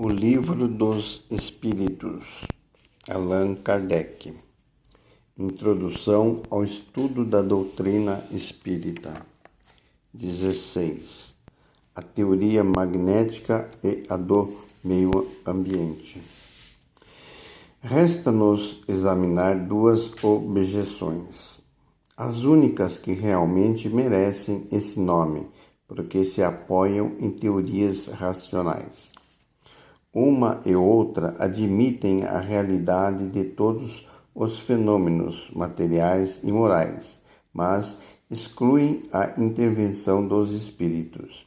O Livro dos Espíritos, Allan Kardec. Introdução ao estudo da doutrina espírita. 16. A teoria magnética e a do meio ambiente. Resta-nos examinar duas objeções, as únicas que realmente merecem esse nome, porque se apoiam em teorias racionais. Uma e outra admitem a realidade de todos os fenômenos materiais e morais, mas excluem a intervenção dos espíritos.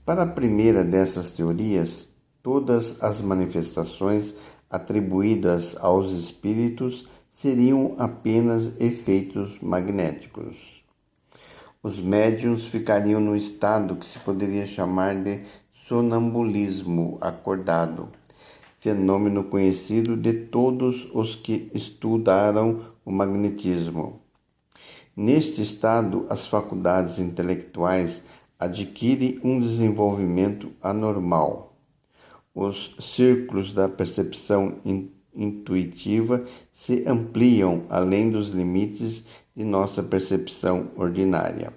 Para a primeira dessas teorias, todas as manifestações atribuídas aos espíritos seriam apenas efeitos magnéticos. Os médiuns ficariam no estado que se poderia chamar de sonambulismo acordado, fenômeno conhecido de todos os que estudaram o magnetismo. Neste estado, as faculdades intelectuais adquirem um desenvolvimento anormal. Os círculos da percepção intuitiva se ampliam além dos limites de nossa percepção ordinária.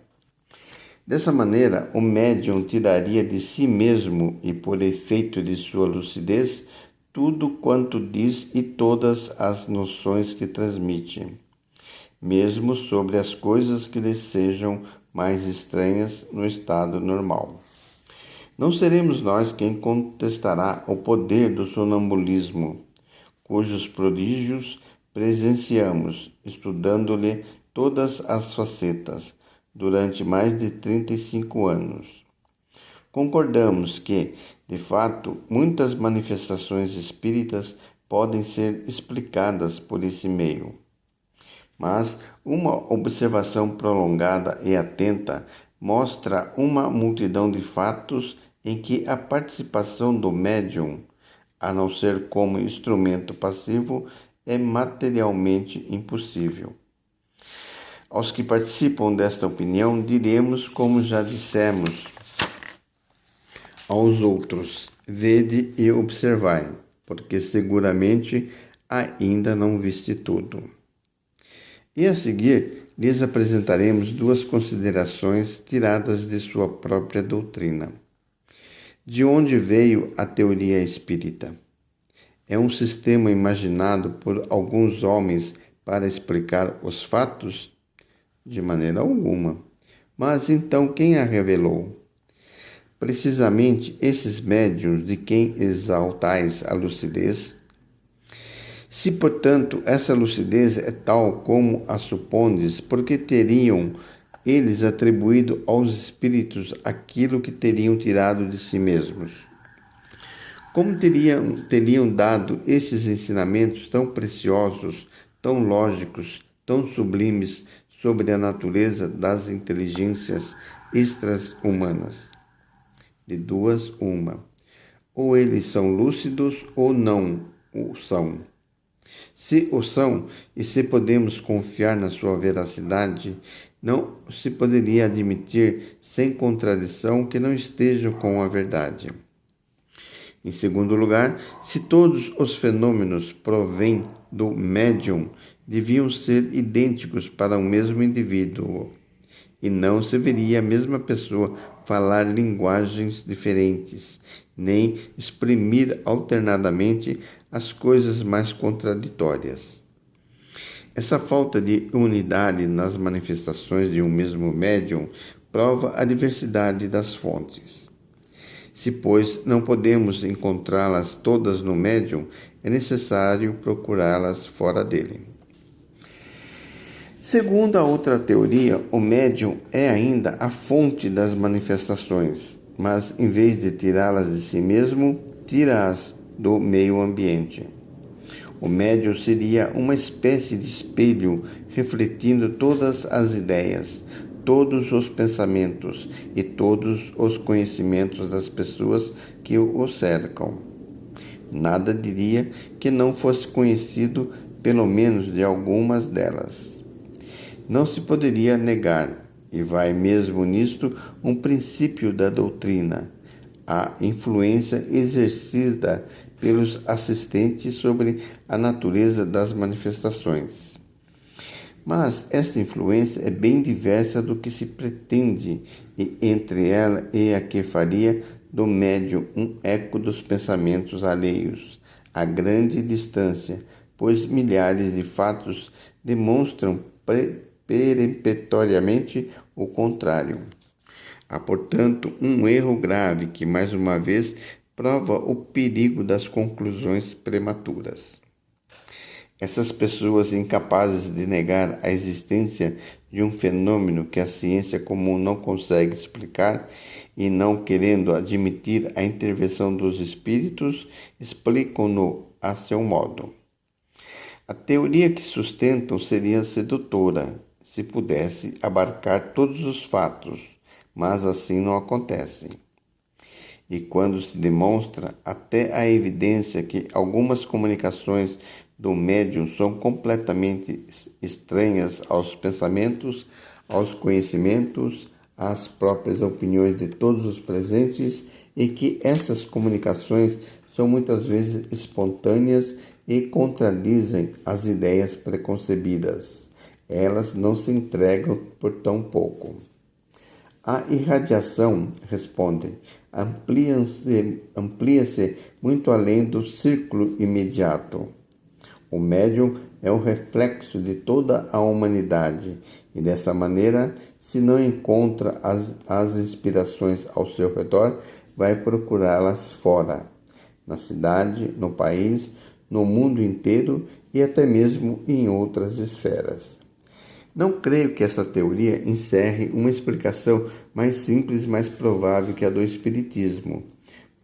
Dessa maneira, o médium tiraria de si mesmo e por efeito de sua lucidez tudo quanto diz e todas as noções que transmite, mesmo sobre as coisas que lhe sejam mais estranhas no estado normal. Não seremos nós quem contestará o poder do sonambulismo, cujos prodígios presenciamos, estudando-lhe todas as facetas, durante mais de 35 anos. Concordamos que, de fato, muitas manifestações espíritas podem ser explicadas por esse meio. Mas uma observação prolongada e atenta mostra uma multidão de fatos em que a participação do médium, a não ser como instrumento passivo, é materialmente impossível. Aos que participam desta opinião, diremos, como já dissemos aos outros: vede e observai, porque seguramente ainda não viste tudo. E a seguir, lhes apresentaremos duas considerações tiradas de sua própria doutrina. De onde veio a teoria espírita? É um sistema imaginado por alguns homens para explicar os fatos? De maneira alguma. Mas então quem a revelou? Precisamente esses médiuns de quem exaltais a lucidez? Se, portanto, essa lucidez é tal como a supondes, porque teriam eles atribuído aos espíritos aquilo que teriam tirado de si mesmos? Como teriam dado esses ensinamentos tão preciosos, tão lógicos, tão sublimes sobre a natureza das inteligências extra-humanas? De duas, uma. Ou eles são lúcidos ou não o são. Se o são, e se podemos confiar na sua veracidade, não se poderia admitir sem contradição que não estejam com a verdade. Em segundo lugar, se todos os fenômenos provêm do médium, deviam ser idênticos para o mesmo indivíduo, e não se veria a mesma pessoa falar linguagens diferentes, nem exprimir alternadamente as coisas mais contraditórias. Essa falta de unidade nas manifestações de um mesmo médium prova a diversidade das fontes. Se, pois, não podemos encontrá-las todas no médium, é necessário procurá-las fora dele. Segundo a outra teoria, o médium é ainda a fonte das manifestações, mas em vez de tirá-las de si mesmo, tira-as do meio ambiente. O médium seria uma espécie de espelho refletindo todas as ideias, todos os pensamentos e todos os conhecimentos das pessoas que o cercam. Nada diria que não fosse conhecido, pelo menos de algumas delas. Não se poderia negar, e vai mesmo nisto um princípio da doutrina, a influência exercida pelos assistentes sobre a natureza das manifestações. Mas esta influência é bem diversa do que se pretende, e entre ela e a que faria do médium um eco dos pensamentos alheios, a grande distância, pois milhares de fatos demonstram peremptoriamente o contrário. Há, portanto, um erro grave que, mais uma vez, prova o perigo das conclusões prematuras. Essas pessoas incapazes de negar a existência de um fenômeno que a ciência comum não consegue explicar e não querendo admitir a intervenção dos espíritos, explicam-no a seu modo. A teoria que sustentam seria sedutora, se pudesse abarcar todos os fatos, mas assim não acontece. E quando se demonstra até a evidência que algumas comunicações do médium são completamente estranhas aos pensamentos, aos conhecimentos, às próprias opiniões de todos os presentes e que essas comunicações são muitas vezes espontâneas e contradizem as ideias preconcebidas. Elas não se entregam por tão pouco. A irradiação, responde, amplia-se muito além do círculo imediato. O médium é o reflexo de toda a humanidade e, dessa maneira, se não encontra as inspirações ao seu redor, vai procurá-las fora, na cidade, no país, no mundo inteiro e até mesmo em outras esferas. Não creio que essa teoria encerre uma explicação mais simples e mais provável que a do Espiritismo,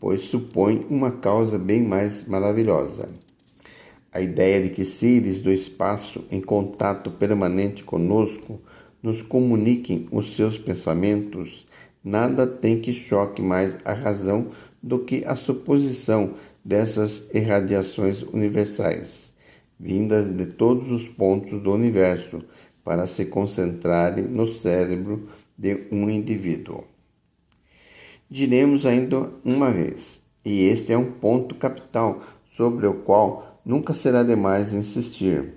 pois supõe uma causa bem mais maravilhosa. A ideia de que seres do espaço em contato permanente conosco nos comuniquem os seus pensamentos, nada tem que choque mais a razão do que a suposição dessas irradiações universais, vindas de todos os pontos do universo, para se concentrarem no cérebro de um indivíduo. Diremos ainda uma vez, e este é um ponto capital sobre o qual nunca será demais insistir,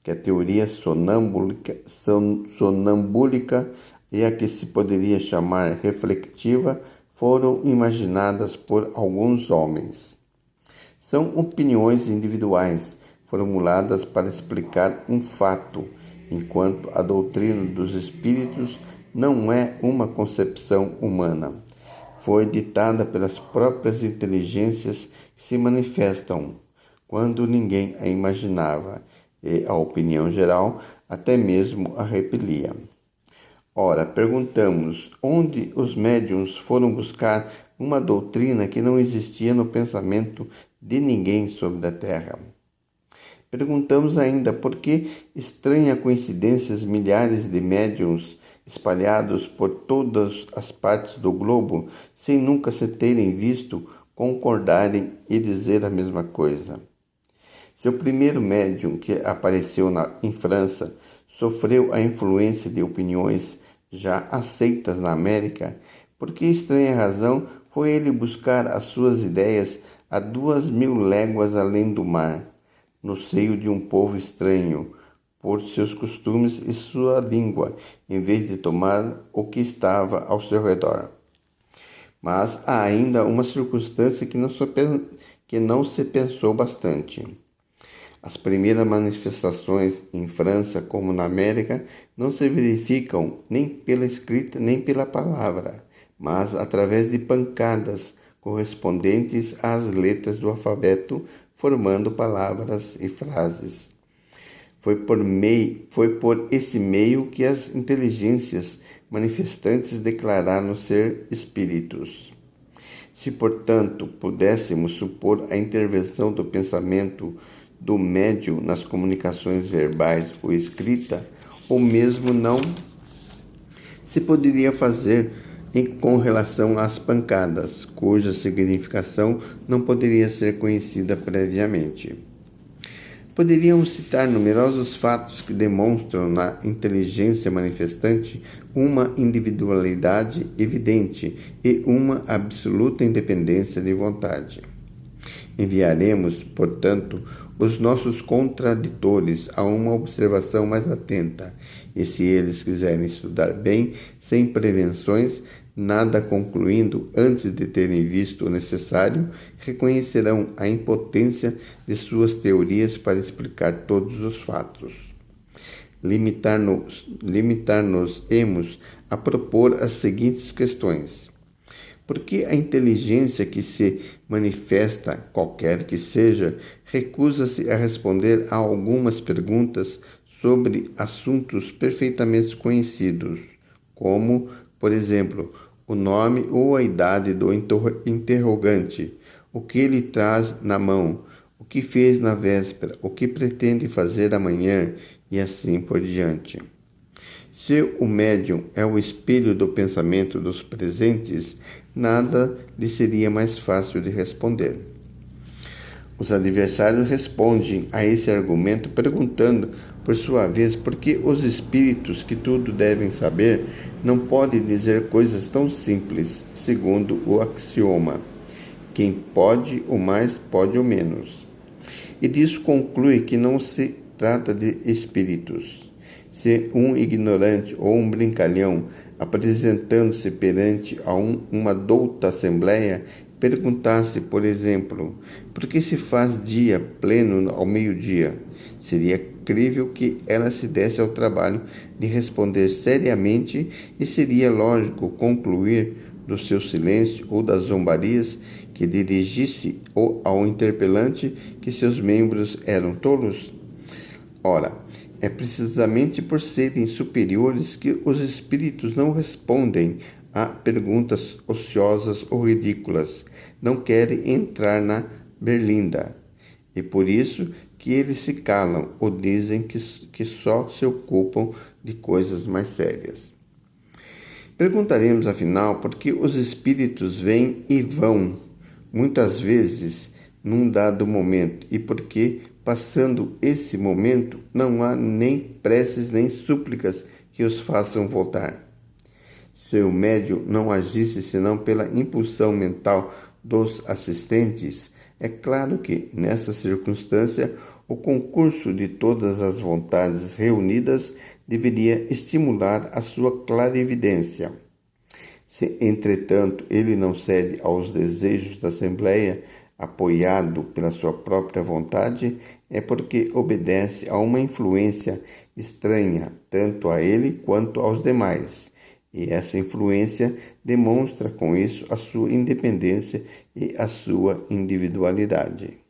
que a teoria sonambúlica e a que se poderia chamar reflexiva foram imaginadas por alguns homens. São opiniões individuais formuladas para explicar um fato, enquanto a doutrina dos espíritos não é uma concepção humana. Foi ditada pelas próprias inteligências que se manifestam quando ninguém a imaginava, e a opinião geral até mesmo a repelia. Ora, perguntamos onde os médiuns foram buscar uma doutrina que não existia no pensamento de ninguém sobre a terra. Perguntamos ainda por que estranha coincidência milhares de médiuns espalhados por todas as partes do globo, sem nunca se terem visto, concordarem e dizer a mesma coisa. Seu primeiro médium, que apareceu em França, sofreu a influência de opiniões já aceitas na América, por que estranha razão foi ele buscar as suas ideias a 2000 léguas além do mar, no seio de um povo estranho, por seus costumes e sua língua, em vez de tomar o que estava ao seu redor. Mas há ainda uma circunstância que não se pensou bastante. As primeiras manifestações em França, como na América, não se verificam nem pela escrita nem pela palavra, mas através de pancadas correspondentes às letras do alfabeto, formando palavras e frases. Foi por esse meio que as inteligências manifestantes declararam ser espíritos. Se, portanto, pudéssemos supor a intervenção do pensamento do médium nas comunicações verbais ou escrita, ou mesmo não se poderia fazer com relação às pancadas, cuja significação não poderia ser conhecida previamente. Poderíamos citar numerosos fatos que demonstram na inteligência manifestante uma individualidade evidente e uma absoluta independência de vontade. Enviaremos, portanto, os nossos contraditores a uma observação mais atenta, e se eles quiserem estudar bem, sem prevenções, nada concluindo antes de terem visto o necessário, reconhecerão a impotência de suas teorias para explicar todos os fatos. Limitar-nos-emos a propor as seguintes questões. Por que a inteligência que se manifesta, qualquer que seja, recusa-se a responder a algumas perguntas sobre assuntos perfeitamente conhecidos, como, por exemplo, o nome ou a idade do interrogante, o que ele traz na mão, o que fez na véspera, o que pretende fazer amanhã e assim por diante? Se o médium é o espelho do pensamento dos presentes, nada lhe seria mais fácil de responder. Os adversários respondem a esse argumento perguntando, por sua vez, por que os espíritos que tudo devem saber não podem dizer coisas tão simples, segundo o axioma: quem pode o mais pode o menos. E disso conclui que não se trata de espíritos. Se um ignorante ou um brincalhão, apresentando-se perante uma douta assembleia, perguntasse, por exemplo, por que se faz dia pleno ao meio-dia, seria crível que ela se desse ao trabalho de responder seriamente e seria lógico concluir do seu silêncio ou das zombarias que dirigisse ao interpelante que seus membros eram tolos? Ora, é precisamente por serem superiores que os espíritos não respondem a perguntas ociosas ou ridículas, não querem entrar na berlinda, e por isso que eles se calam ou dizem que só se ocupam de coisas mais sérias. Perguntaremos, afinal, por que os espíritos vêm e vão, muitas vezes, num dado momento, e por que, passando esse momento, não há nem preces nem súplicas que os façam voltar. Se o médium não agisse senão pela impulsão mental dos assistentes, é claro que, nessa circunstância, o concurso de todas as vontades reunidas deveria estimular a sua clarividência. Se, entretanto, ele não cede aos desejos da Assembleia, apoiado pela sua própria vontade, é porque obedece a uma influência estranha tanto a ele quanto aos demais. E essa influência demonstra com isso a sua independência e a sua individualidade.